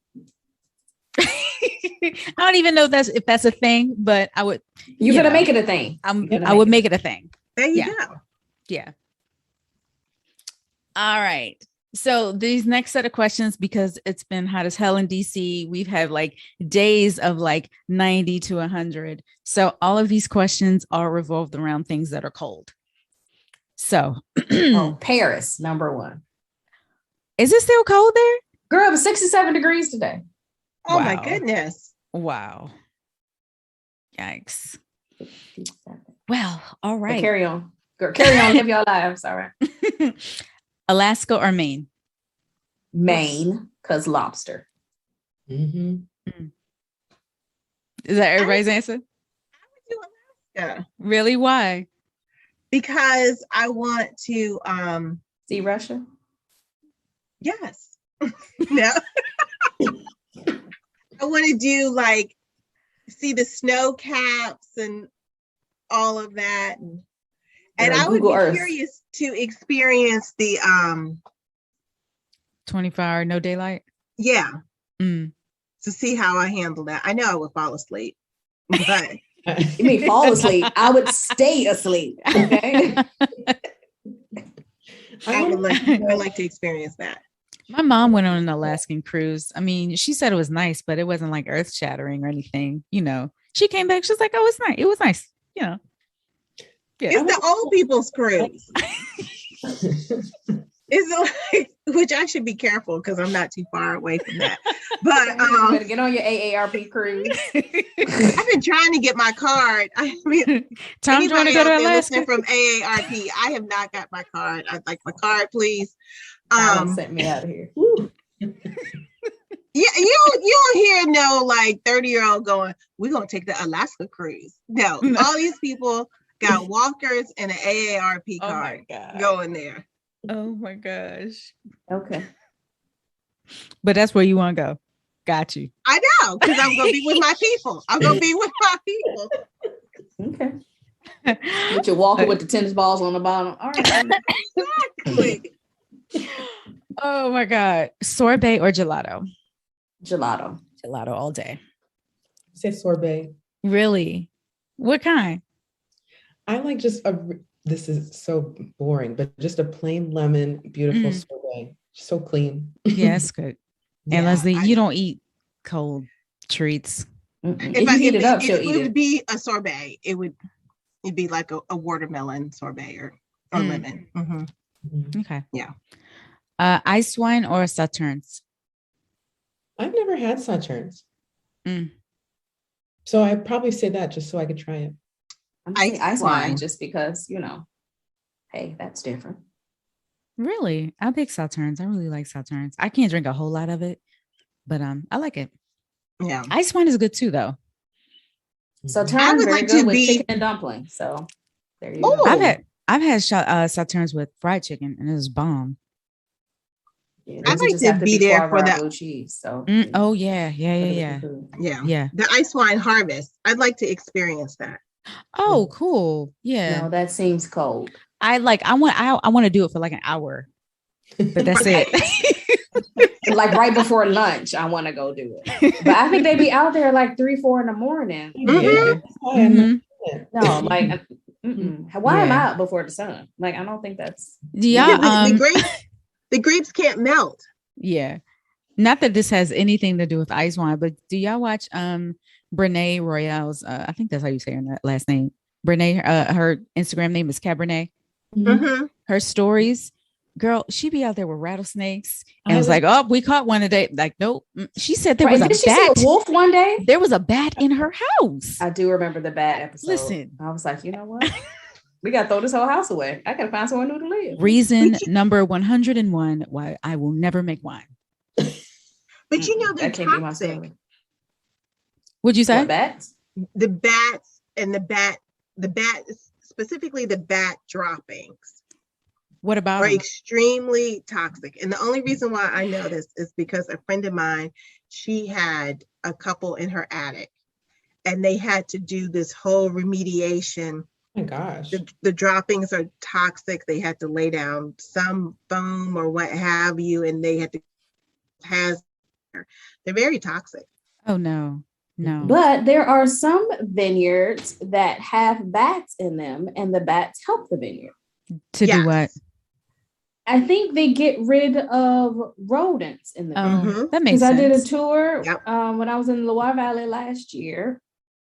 [SPEAKER 1] I don't even know if that's a thing, but I would.
[SPEAKER 2] You're gonna make it a thing.
[SPEAKER 1] I would make it a thing.
[SPEAKER 4] There you go.
[SPEAKER 1] Yeah. All right. So these next set of questions, because it's been hot as hell in DC, we've had like days of like 90 to 100. So all of these questions are revolved around things that are cold. So
[SPEAKER 2] Paris, number one.
[SPEAKER 1] Is it still cold there?
[SPEAKER 2] Girl, it was 67 degrees today.
[SPEAKER 4] Oh my goodness.
[SPEAKER 1] Wow. Yikes. Well, all right.
[SPEAKER 2] But carry on. Girl, carry on. Live your lives. All right.
[SPEAKER 1] Alaska or Maine?
[SPEAKER 2] Maine, because lobster.
[SPEAKER 3] Mm-hmm.
[SPEAKER 1] Is that everybody's answer?
[SPEAKER 4] I would do Alaska.
[SPEAKER 1] Really? Why?
[SPEAKER 4] Because I want to
[SPEAKER 2] see Russia.
[SPEAKER 4] Yes. No. I want to do like see the snow caps and all of that. And I would be curious to experience the
[SPEAKER 1] 24-hour no daylight.
[SPEAKER 4] Yeah. To see how I handle that. I know I would fall asleep, but
[SPEAKER 2] you may fall asleep. I would stay asleep. Okay.
[SPEAKER 4] I would like to experience that.
[SPEAKER 1] My mom went on an Alaskan cruise. I mean, she said it was nice, but it wasn't like earth shattering or anything. She came back. She was like, "Oh, it's nice. It was nice." Yeah.
[SPEAKER 4] It's the old people's cruise. It's like, which I should be careful because I'm not too far away from that. But
[SPEAKER 2] you better get on your AARP cruise.
[SPEAKER 4] I've been trying to get my card. I mean,
[SPEAKER 1] Tom, do you want to go to Alaska
[SPEAKER 4] from AARP? I have not got my card. I'd like my card, please.
[SPEAKER 2] Sent me out of here.
[SPEAKER 4] Yeah, you don't hear no like 30-year-old going, we're gonna take the Alaska cruise. No, all these people got walkers and an AARP card going there.
[SPEAKER 1] Oh my gosh.
[SPEAKER 2] Okay.
[SPEAKER 1] But that's where you want to go. Got you.
[SPEAKER 4] I know, because I'm gonna be with my people. I'm gonna be with my people.
[SPEAKER 2] Okay. With your walker with the tennis balls on the bottom. All right.
[SPEAKER 4] Exactly.
[SPEAKER 1] Oh my God. Sorbet or gelato?
[SPEAKER 2] Gelato.
[SPEAKER 1] Gelato all day.
[SPEAKER 3] Say sorbet.
[SPEAKER 1] Really? What kind?
[SPEAKER 3] I like just this is so boring, but just a plain lemon, beautiful sorbet. So clean.
[SPEAKER 1] Yeah, it's good.
[SPEAKER 4] Yeah,
[SPEAKER 1] And Leslie, you don't eat cold treats.
[SPEAKER 2] If you heat it up, she'll eat
[SPEAKER 4] it. It would
[SPEAKER 2] it.
[SPEAKER 4] be a sorbet. It'd be like a watermelon sorbet or lemon. Mm-hmm.
[SPEAKER 1] Okay.
[SPEAKER 4] Yeah.
[SPEAKER 1] Ice wine or Sauternes?
[SPEAKER 3] I've never had Sauternes. So I'd probably say that just so I could try it.
[SPEAKER 2] I'm saying ice wine just because, hey, that's different.
[SPEAKER 1] Really? I pick Sauternes. I really like Sauternes. I can't drink a whole lot of it, but I like it.
[SPEAKER 4] Yeah.
[SPEAKER 1] Ice wine is good too, though.
[SPEAKER 2] Sauternes very good with chicken and dumplings. So there you go.
[SPEAKER 1] I've had Sauternes with fried chicken, and it was bomb.
[SPEAKER 2] Yeah,
[SPEAKER 4] I'd like to be there for that
[SPEAKER 2] blue cheese. So
[SPEAKER 1] oh yeah.
[SPEAKER 4] Yeah. The ice wine harvest. I'd like to experience that.
[SPEAKER 1] Oh, cool. Yeah.
[SPEAKER 2] No, that seems cold.
[SPEAKER 1] I want to do it for like an hour, but that's it.
[SPEAKER 2] Like right before lunch, I want to go do it. But I think they'd be out there like 3-4 in the morning. No, like, why am I out before the sun? Like, I don't think that's.
[SPEAKER 4] The grapes can't melt.
[SPEAKER 1] Yeah. Not that this has anything to do with ice wine, but do y'all watch Brene Royale's? I think that's how you say her last name. Brene. Her Instagram name is Cabernet. Her stories. Girl, she be out there with rattlesnakes and was like, "Oh, we caught one today." Like, nope. She said there was a bat.
[SPEAKER 2] See a wolf one day?
[SPEAKER 1] There was a bat in her house.
[SPEAKER 2] I do remember the bat episode.
[SPEAKER 1] Listen,
[SPEAKER 2] I was like, you know what? We got to throw this whole house away. I got to find somewhere new to live.
[SPEAKER 1] Reason number 101 why I will never make wine.
[SPEAKER 4] But they're toxic.
[SPEAKER 1] What'd you say?
[SPEAKER 2] What, bats?
[SPEAKER 4] The bats and the bat, specifically the bat droppings.
[SPEAKER 1] What about
[SPEAKER 4] are extremely toxic. And the only reason why I know this is because a friend of mine, she had a couple in her attic and they had to do this whole remediation.
[SPEAKER 3] Oh my gosh.
[SPEAKER 4] The droppings are toxic. They had to lay down some foam or what have you, and they had to they're very toxic.
[SPEAKER 1] Oh no.
[SPEAKER 2] But there are some vineyards that have bats in them, and the bats help the vineyard.
[SPEAKER 1] To do what?
[SPEAKER 2] I think they get rid of rodents in the vineyard.
[SPEAKER 1] That makes sense.
[SPEAKER 2] Because I did a tour when I was in the Loire Valley last year.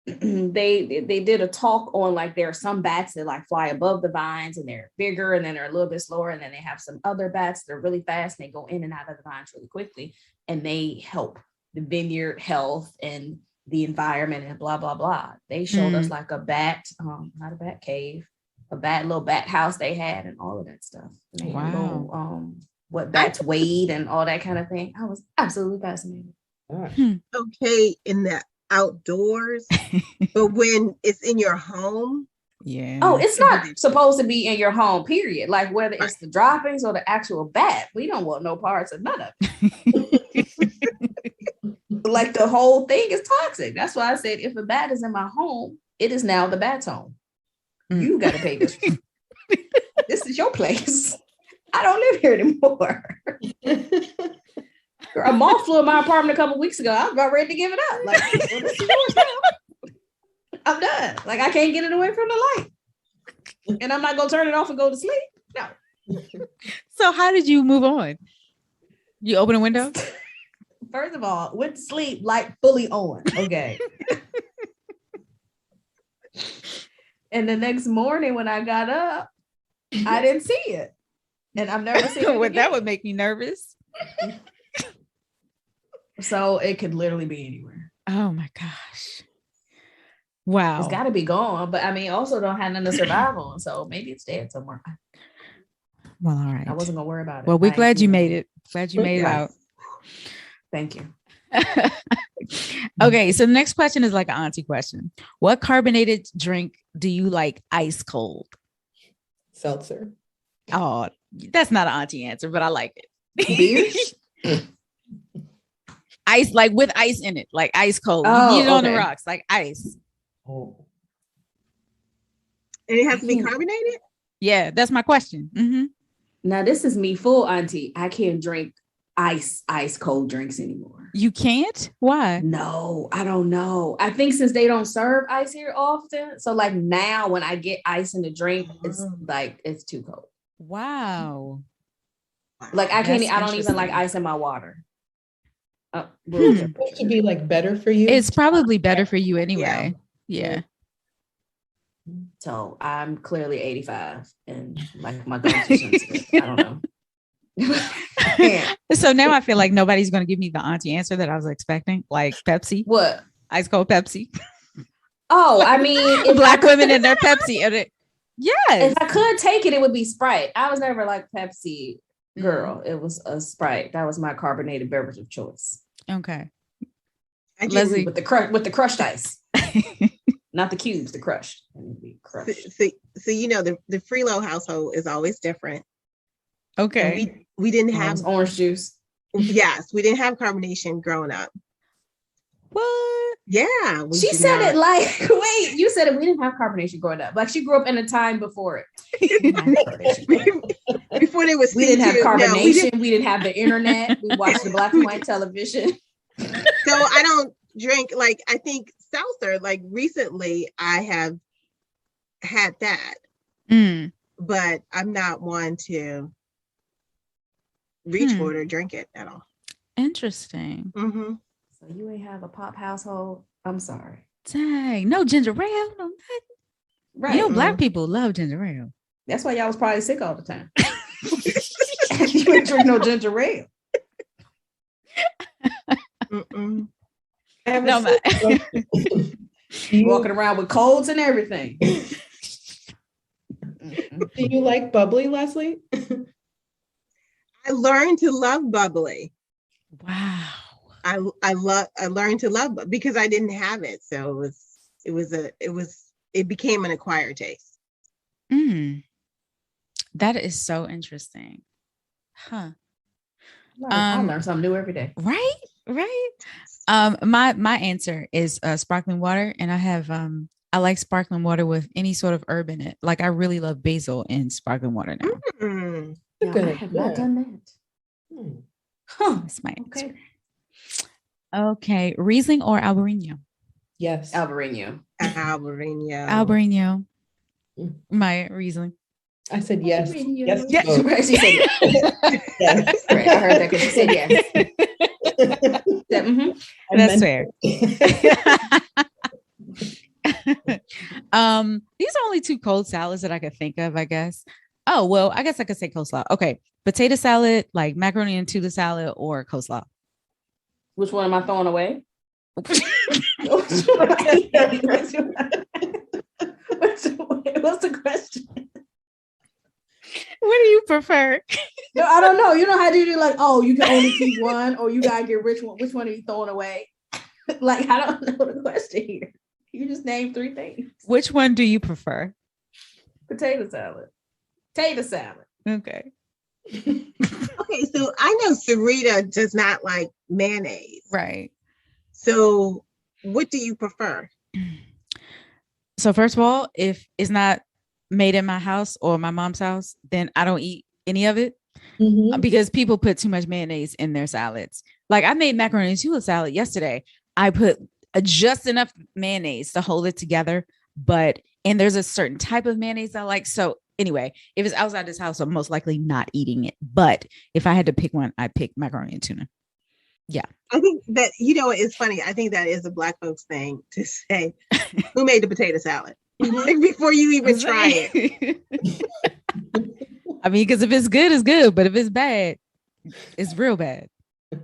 [SPEAKER 2] They did a talk on like there are some bats that like fly above the vines and they're bigger and then they're a little bit slower, and then they have some other bats that are really fast and they go in and out of the vines really quickly, and they help the vineyard health and the environment and blah blah blah. They showed us like a bat, not a bat cave, a little bat house they had and all of that stuff. Wow. What bats weighed and all that kind of thing. I was absolutely fascinated.
[SPEAKER 4] Okay, in the outdoors, but when it's in your home.
[SPEAKER 1] Yeah.
[SPEAKER 2] Oh, it's not supposed to be in your home, period. Like whether it's the droppings or the actual bat, we don't want no parts of none of it. Like the whole thing is toxic. That's why I said if a bat is in my home, it is now the bat's home. You got to pay this. This is your place. I don't live here anymore. A moth flew in my apartment a couple weeks ago. I was about ready to give it up. Like, well, this is yours now. I'm done. Like, I can't get it away from the light. And I'm not going to turn it off and go to sleep. No.
[SPEAKER 1] So how did you move on? You open a window?
[SPEAKER 2] First of all, went to sleep, light fully on. Okay. And the next morning when I got up, I didn't see it. And I've never seen it.
[SPEAKER 1] That would make me nervous.
[SPEAKER 2] So it could literally be anywhere.
[SPEAKER 1] Oh my gosh. Wow.
[SPEAKER 2] It's got to be gone. But I mean, also don't have nothing to survive on. So maybe it's dead somewhere.
[SPEAKER 1] Well, all right.
[SPEAKER 2] I wasn't going to worry about it.
[SPEAKER 1] Well, we're glad you made it. Glad you made it out.
[SPEAKER 2] Thank you.
[SPEAKER 1] Okay, so the next question is like an auntie question. What carbonated drink do you like ice cold?
[SPEAKER 3] Seltzer.
[SPEAKER 1] Oh, that's not an auntie answer, but I like it.
[SPEAKER 2] Beer?
[SPEAKER 1] Ice, like with ice in it, like ice cold.
[SPEAKER 2] Oh,
[SPEAKER 1] You eat it on the
[SPEAKER 2] okay.
[SPEAKER 1] rocks, like ice.
[SPEAKER 3] Oh.
[SPEAKER 4] And it has to be carbonated?
[SPEAKER 1] Yeah, that's my question. Mm-hmm.
[SPEAKER 2] Now this is me full auntie. I can't drink ice cold drinks anymore.
[SPEAKER 1] You can't? Why?
[SPEAKER 2] No, I don't know. I think since they don't serve ice here often. So like now when I get ice in the drink, it's like it's too cold.
[SPEAKER 1] Wow.
[SPEAKER 2] Like I can't,
[SPEAKER 1] That's
[SPEAKER 2] I don't even like
[SPEAKER 1] interesting.
[SPEAKER 2] ice in my water.
[SPEAKER 3] It's supposed to be like better for you.
[SPEAKER 1] It's probably better for you anyway. Yeah.
[SPEAKER 2] So I'm clearly 85 and like my gums are sensitive. I don't know.
[SPEAKER 1] So now I feel like nobody's going to give me the auntie answer that I was expecting, like Pepsi.
[SPEAKER 2] What?
[SPEAKER 1] Ice cold Pepsi.
[SPEAKER 2] Oh, I mean, if
[SPEAKER 1] Black women and their Pepsi. Yes.
[SPEAKER 2] If I could take it, it would be Sprite. I was never like Pepsi girl. It was a Sprite. That was my carbonated beverage of choice.
[SPEAKER 1] Okay.
[SPEAKER 2] Leslie with the crushed ice. Not the cubes, the crushed. Crushed.
[SPEAKER 4] So you know the Freelo household is always different.
[SPEAKER 1] Okay.
[SPEAKER 4] We didn't have
[SPEAKER 2] orange juice.
[SPEAKER 4] Yes, we didn't have carbonation growing up.
[SPEAKER 1] What?
[SPEAKER 4] Yeah.
[SPEAKER 2] She said it like, wait, you said it. We didn't have carbonation growing up. Like she grew up in a time before it.
[SPEAKER 4] Before they was
[SPEAKER 2] we didn't have carbonation. We didn't have the internet. We watched the black and white television.
[SPEAKER 4] So I don't drink, like, I think seltzer, like recently I have had that, but I'm not one to reach for it or drink it at all.
[SPEAKER 1] Interesting.
[SPEAKER 4] Mm-hmm.
[SPEAKER 2] So you ain't have a pop household? I'm sorry.
[SPEAKER 1] Dang, no ginger ale, no nothing.
[SPEAKER 2] Right.
[SPEAKER 1] You know, black people love ginger ale.
[SPEAKER 2] That's why y'all was probably sick all the time. You didn't drink no ginger ale.
[SPEAKER 1] No,
[SPEAKER 2] walking around with colds and everything.
[SPEAKER 3] Do you like bubbly, Leslie?
[SPEAKER 4] I learned to love bubbly.
[SPEAKER 1] Wow.
[SPEAKER 4] I learned to love because I didn't have it, so it became an acquired taste.
[SPEAKER 1] That is so interesting, huh?
[SPEAKER 2] I learn something new every day.
[SPEAKER 1] Right. My answer is sparkling water, and I like sparkling water with any sort of herb in it. Like I really love basil in sparkling water now.
[SPEAKER 2] Yeah, I have not done that.
[SPEAKER 1] Huh. That's my answer. Okay. Riesling or Albarino?
[SPEAKER 3] Yes.
[SPEAKER 2] Albarino.
[SPEAKER 1] Maiah, Riesling.
[SPEAKER 3] I said yes.
[SPEAKER 2] Yes.
[SPEAKER 3] Yes.
[SPEAKER 2] She said yes. Yes. Right. I heard that because she said yes.
[SPEAKER 1] That's fair. These are only two cold salads that I could think of, I guess. Oh, well, I guess I could say coleslaw. Okay. Potato salad, like macaroni and tuna salad, or coleslaw.
[SPEAKER 2] Which one am I throwing away? What's the question?
[SPEAKER 1] What do you prefer?
[SPEAKER 2] No, I don't know. You know how do you do like, oh, you can only keep one, or you gotta get which one are you throwing away? Like, I don't know the question here. You just name three things.
[SPEAKER 1] Which one do you prefer?
[SPEAKER 2] Potato salad. Potato salad.
[SPEAKER 1] Okay.
[SPEAKER 4] Okay, so I know Sarita does not like mayonnaise.
[SPEAKER 1] Right.
[SPEAKER 4] So what do you prefer?
[SPEAKER 1] So first of all, if it's not made in my house or my mom's house, then I don't eat any of it because people put too much mayonnaise in their salads. Like I made macaroni and tuna salad yesterday. I put just enough mayonnaise to hold it together, and there's a certain type of mayonnaise I like. So anyway, if it's outside this house, I'm most likely not eating it. But if I had to pick one, I'd pick macaroni and tuna. Yeah. I
[SPEAKER 4] think that, it's funny. I think that is a Black folks thing to say, who made the potato salad? Like before you even try it.
[SPEAKER 1] I mean, because if it's good, it's good. But if it's bad, it's real bad.
[SPEAKER 3] I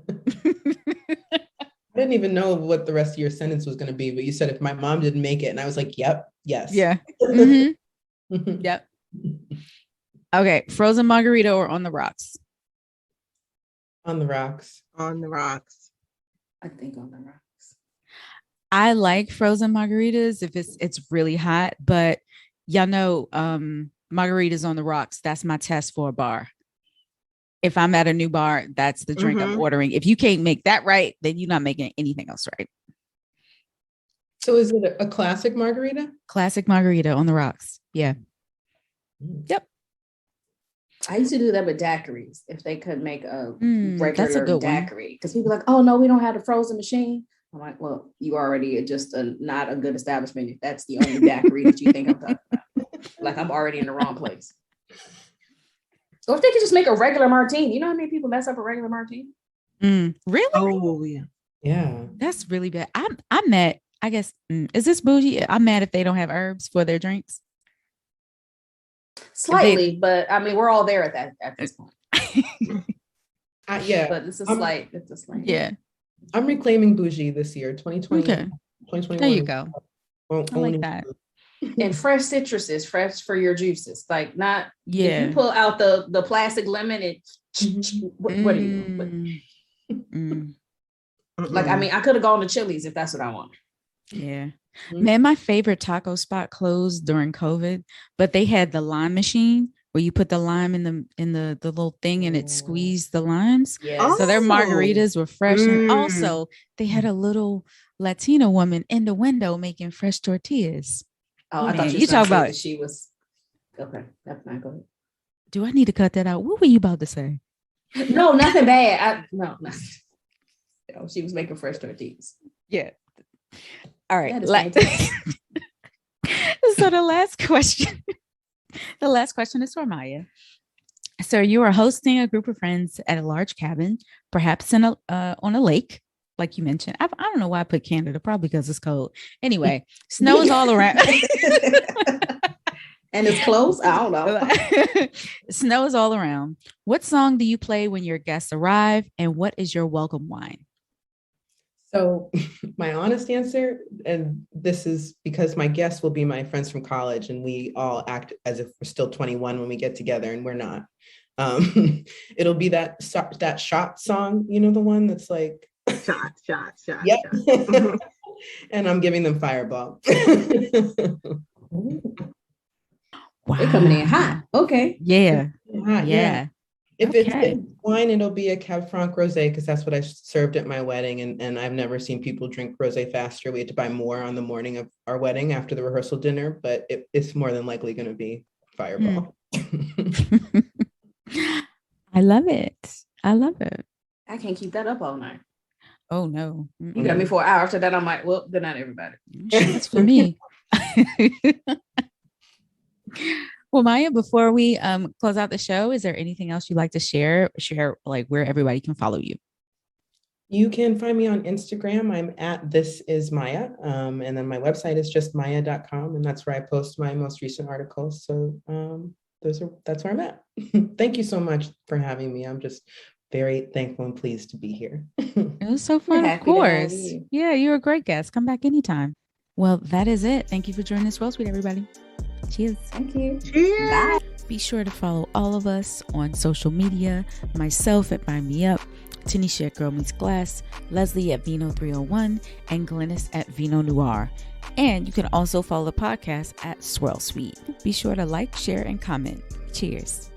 [SPEAKER 3] didn't even know what the rest of your sentence was going to be, but you said if my mom didn't make it, and I was like, yep, yes.
[SPEAKER 1] Yeah. Yep. Okay. Frozen margarita or on the rocks?
[SPEAKER 3] On the rocks.
[SPEAKER 4] On the rocks.
[SPEAKER 2] I think on the rocks.
[SPEAKER 1] I like frozen margaritas if it's really hot, but y'all know margaritas on the rocks. That's my test for a bar. If I'm at a new bar, that's the drink I'm ordering. If you can't make that right, then you're not making anything else right.
[SPEAKER 3] So is it a classic margarita?
[SPEAKER 1] Classic margarita on the rocks. Yeah. Yep.
[SPEAKER 2] I used to do that with daiquiris if they could make a regular daiquiri. Because people are like, oh, no, we don't have the frozen machine. I'm like, well, you already are just not a good establishment if that's the only daiquiri that you think I'm talking about. Like, I'm already in the wrong place. Or if they could just make a regular martini. You know how many people mess up a regular martini?
[SPEAKER 1] Really?
[SPEAKER 4] Oh, yeah.
[SPEAKER 3] Yeah.
[SPEAKER 1] That's really bad. I'm mad. I guess, is this bougie? I'm mad if they don't have herbs for their drinks.
[SPEAKER 2] Slightly, but I mean, we're all there at this point.
[SPEAKER 3] Yeah.
[SPEAKER 2] But it's a slight.
[SPEAKER 1] Yeah.
[SPEAKER 3] I'm reclaiming bougie this year, 2020.
[SPEAKER 1] Okay.
[SPEAKER 3] 2021.
[SPEAKER 1] There you go. I like that.
[SPEAKER 2] And fresh citruses, fresh for your juices. Like not,
[SPEAKER 1] yeah.
[SPEAKER 2] If you pull out the plastic lemon, what are you doing? Like, I mean, I could have gone to Chili's if that's what I want.
[SPEAKER 1] Yeah. Man, my favorite taco spot closed during COVID, but they had the lime machine where you put the lime in the little thing and it squeezed the limes.
[SPEAKER 2] Yeah.
[SPEAKER 1] So their margaritas were fresh. And also they had a little Latina woman in the window making fresh tortillas.
[SPEAKER 2] Oh, I thought
[SPEAKER 1] you talk about
[SPEAKER 2] that she was okay. That's not good.
[SPEAKER 1] Do I need to cut that out? What were you about to say?
[SPEAKER 2] No, nothing bad. No. She was making fresh tortillas.
[SPEAKER 1] Yeah. All right. So the last question is for Maiah. So you are hosting a group of friends at a large cabin, perhaps on a lake, like you mentioned. I don't know why I put Canada, probably because it's cold. Anyway, snow is all around.
[SPEAKER 2] And it's close. I don't know.
[SPEAKER 1] Snow is all around. What song do you play when your guests arrive, and what is your welcome wine?
[SPEAKER 3] So my honest answer, and this is because my guests will be my friends from college and we all act as if we're still 21 when we get together and we're not. It'll be that shot song, you know, the one that's like
[SPEAKER 4] shot.
[SPEAKER 3] Yep. And I'm giving them Fireball.
[SPEAKER 2] Wow. They're coming in hot. Okay.
[SPEAKER 1] Yeah.
[SPEAKER 3] Yeah. If it's wine, it'll be a Cab Franc rosé because that's what I served at my wedding. And I've never seen people drink rosé faster. We had to buy more on the morning of our wedding after the rehearsal dinner, but it's more than likely going to be Fireball.
[SPEAKER 1] I love it.
[SPEAKER 2] I can't keep that up all night.
[SPEAKER 1] Oh, no.
[SPEAKER 2] You got me for an hour. After that, I'm like, well, good night, everybody.
[SPEAKER 1] It's for me. Well, Maiah, before we close out the show, is there anything else you'd like to share like where everybody can follow you?
[SPEAKER 3] You can find me on Instagram. I'm at This Is Maiah. And then my website is just maiah.com. And that's where I post my most recent articles. So that's where I'm at. Thank you so much for having me. I'm just very thankful and pleased to be here.
[SPEAKER 1] It was so fun, of course. Yeah, you're a great guest. Come back anytime. Well, that is it. Thank you for joining us, Swell Suite, everybody. Cheers.
[SPEAKER 2] Thank you.
[SPEAKER 4] Cheers.
[SPEAKER 2] Bye.
[SPEAKER 1] Be sure to follow all of us on social media. Myself at Buy Me Up, Tanisha at Girl Meets Glass, Leslie at Vino 301, and Glennis at Vino Noir. And you can also follow the podcast at Swirl Suite. Be sure to like, share, and comment. Cheers.